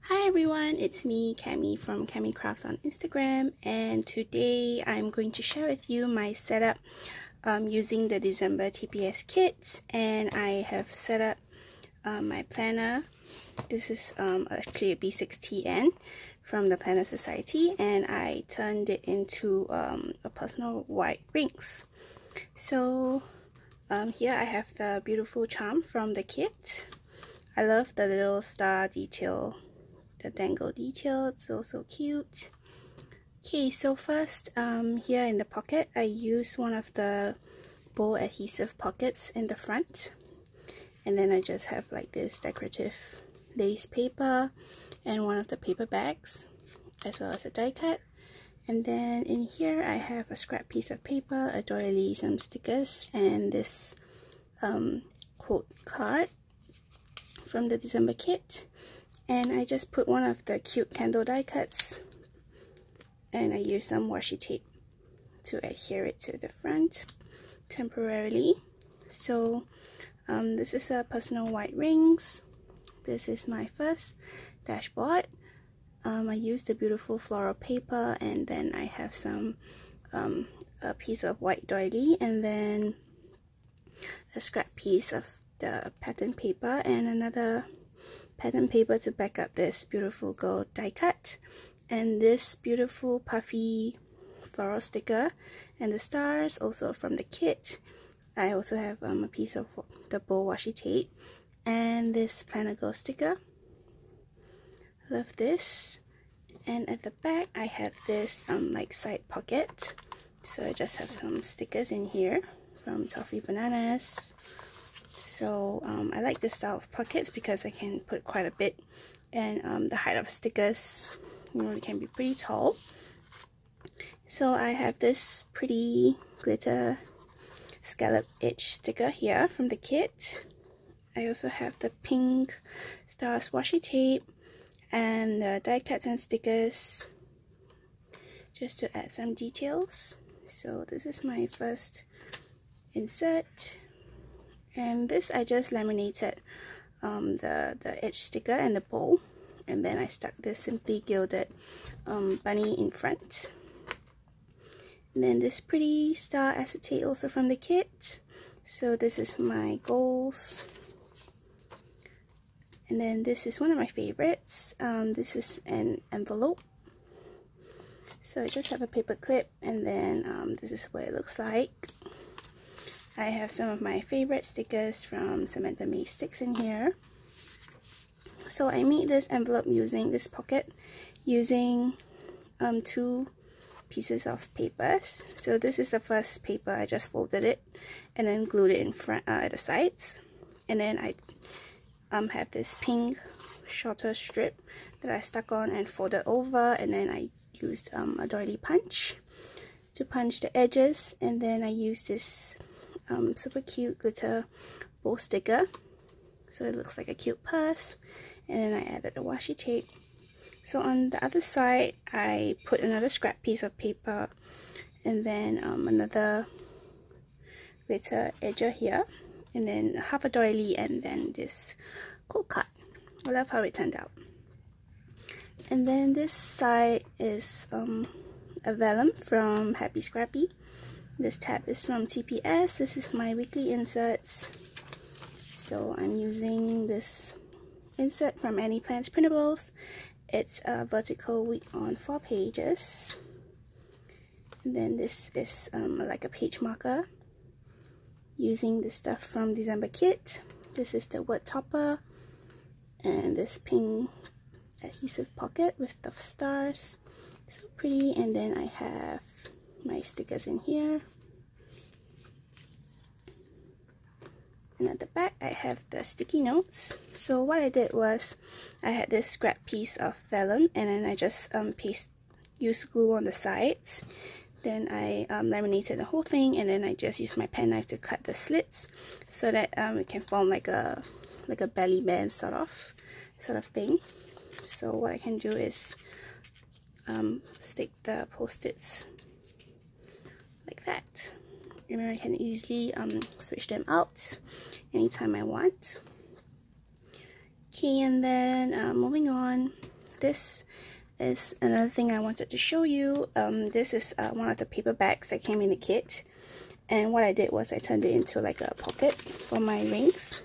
Hi everyone, it's me, Cammy from Cammy Crafts on Instagram, and today I'm going to share with you my setup using the December TPS kits. And I have set up my planner. This is actually a B6TN from the Planner Society, and I turned it into a personal white rings. So here I have the beautiful charm from the kit. I love the little star detail, the dangle detail. It's so cute. Okay, so first here in the pocket I use one of the bow adhesive pockets in the front, and then I just have like this decorative lace paper and one of the paper bags, as well as a die cut. And then in here I have a scrap piece of paper, a doily, some stickers, and this quote card from the December kit. And I just put one of the cute candle die cuts, and I use some washi tape to adhere it to the front temporarily. So this is a personal white rings. This is my first dashboard. I used the beautiful floral paper, and then I have some a piece of white doily, and then a scrap piece of the pattern paper, and another pattern paper to back up this beautiful gold die cut, and this beautiful puffy floral sticker, and the stars also from the kit. I also have a piece of the bow washi tape, and this planner girl sticker. Love this. And at the back I have this like side pocket, so I just have some stickers in here from Toffee Bananas. So I like this style of pockets because I can put quite a bit, and the height of stickers, it can be pretty tall. So I have this pretty glitter scallop edge sticker here from the kit. I also have the pink stars washi tape and the die cuts and stickers just to add some details. So this is my first insert. And this I just laminated the edge sticker and the bow, and then I stuck this simply gilded bunny in front. And then this pretty star acetate also from the kit. So this is my goals. And then this is one of my favorites. This is an envelope. So I just have a paper clip, and then this is what it looks like. I have some of my favorite stickers from Samantha May Sticks in here. So I made this envelope using this pocket, using two pieces of papers. So this is the first paper. I just folded it and then glued it in front at the sides. And then I have this pink shorter strip that I stuck on and folded over, and then I used a doily punch to punch the edges, and then I used this super cute glitter bow sticker, so it looks like a cute purse, and then I added the washi tape. So on the other side I put another scrap piece of paper, and then another glitter edger here, and then half a doily, and then this quote card. I love how it turned out. And then this side is a vellum from Happy Scrappy. This tab is from TPS. This is my weekly inserts. So I'm using this insert from Annie Plans Printables. It's a vertical week on 4 pages. And then this is like a page marker using the stuff from December kit. This is the word topper, and this pink adhesive pocket with the stars. So pretty. And then I have my stickers in here, and at the back I have the sticky notes. So what I did was I had this scrap piece of vellum, and then I just used glue on the sides. Then I laminated the whole thing, and then I just used my pen knife to cut the slits so that it can form like a belly band sort of thing. So what I can do is stick the post-its like that. Remember, I can easily switch them out anytime I want. Okay, and then moving on, this is another thing I wanted to show you. This is one of the paper bags that came in the kit, and what I did was I turned it into like a pocket for my rings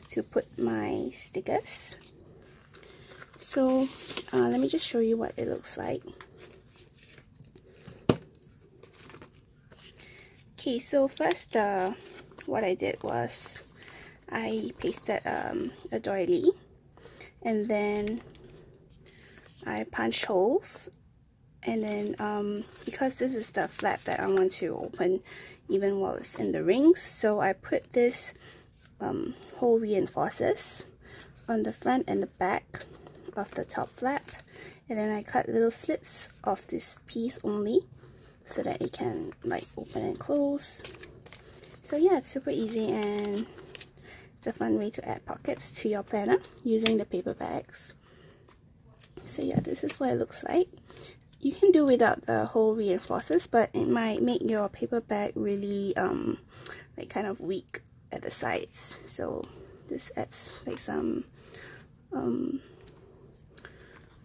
to put my stickers. So let me just show you what it looks like. Okay, so first what I did was I pasted a doily, and then I punched holes, and then because this is the flap that I want to open even while it's in the rings, so I put this hole reinforcers on the front and the back of the top flap, and then I cut little slits of this piece only so that it can like open and close. So yeah, it's super easy and it's a fun way to add pockets to your planner using the paper bags. So yeah, this is what it looks like. You can do without the hole reinforcers, but it might make your paper bag really like kind of weak at the sides. So this adds like some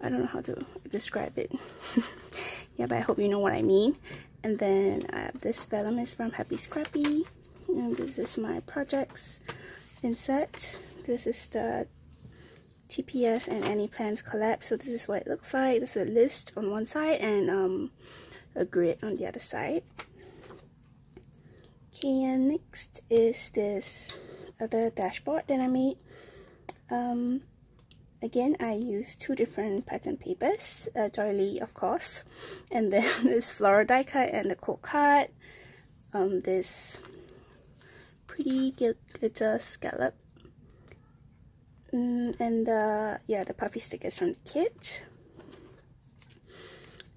I don't know how to describe it. Yeah, but I hope you know what I mean. And then this vellum is from Happy Scrappy, and this is my projects insert. This is the TPS and Any Plans collab. So this is what it looks like. There's a list on one side and a grid on the other side. Okay, and next is this other dashboard that I made. Again, I used two different pattern papers, doily of course, and then this floral die cut and the quote card, this pretty glitter scallop, and the puffy stickers from the kit.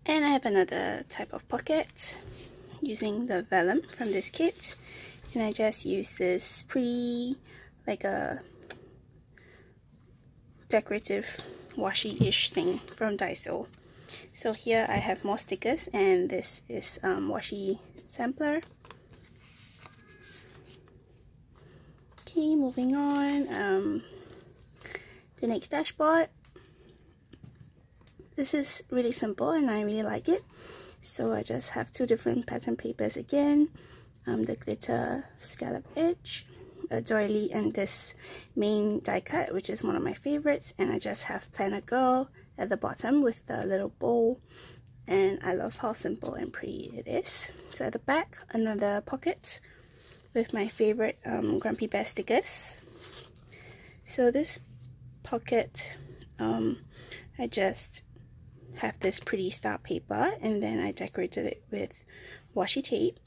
And I have another type of pocket using the vellum from this kit, and I just use this pretty like a decorative washi-ish thing from Daiso. So here I have more stickers, and this is washi sampler. Okay, moving on. The next dashboard. This is really simple and I really like it. So I just have two different pattern papers again. The glitter scallop edge, a doily, and this main die cut, which is one of my favorites, and I just have Planner Girl at the bottom with the little bow, and I love how simple and pretty it is. So at the back, another pocket with my favorite Grumpy Bear stickers. So this pocket, I just have this pretty star paper, and then I decorated it with washi tape,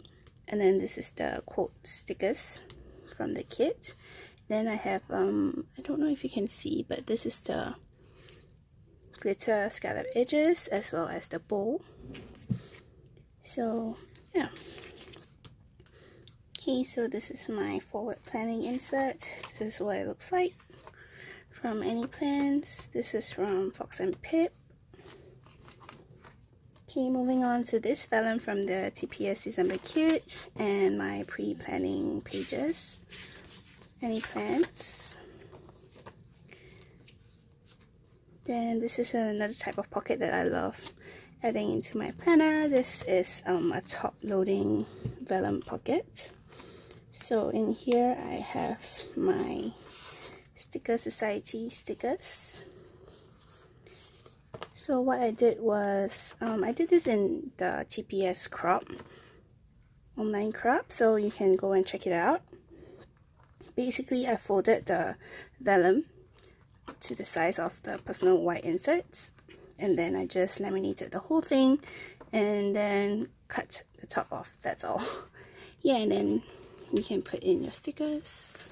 and then this is the quote stickers from the kit. Then I have I don't know if you can see, but this is the glitter scallop edges as well as the bow. So yeah. Okay, so this is my forward planning insert. This is what it looks like from Any Plans. This is from Fox and Pip. Okay, moving on to this vellum from the TPS December kit and my pre-planning pages. Any Plans. Then this is another type of pocket that I love adding into my planner. This is a top-loading vellum pocket. So in here I have my Sticker Society stickers. So what I did was, I did this in the TPS crop, online crop, so you can go and check it out. Basically, I folded the vellum to the size of the personal white inserts, and then I just laminated the whole thing, and then cut the top off, that's all. Yeah, and then you can put in your stickers.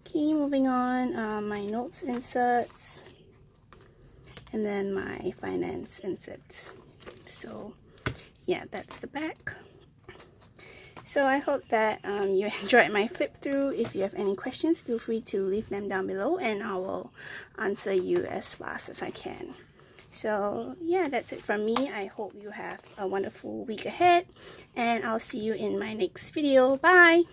Okay, moving on, my notes inserts, and then my finance inserts. So yeah, that's the back. So I hope that you enjoyed my flip through. If you have any questions, feel free to leave them down below and I will answer you as fast as I can. So yeah, that's it from me. I hope you have a wonderful week ahead, and I'll see you in my next video. Bye!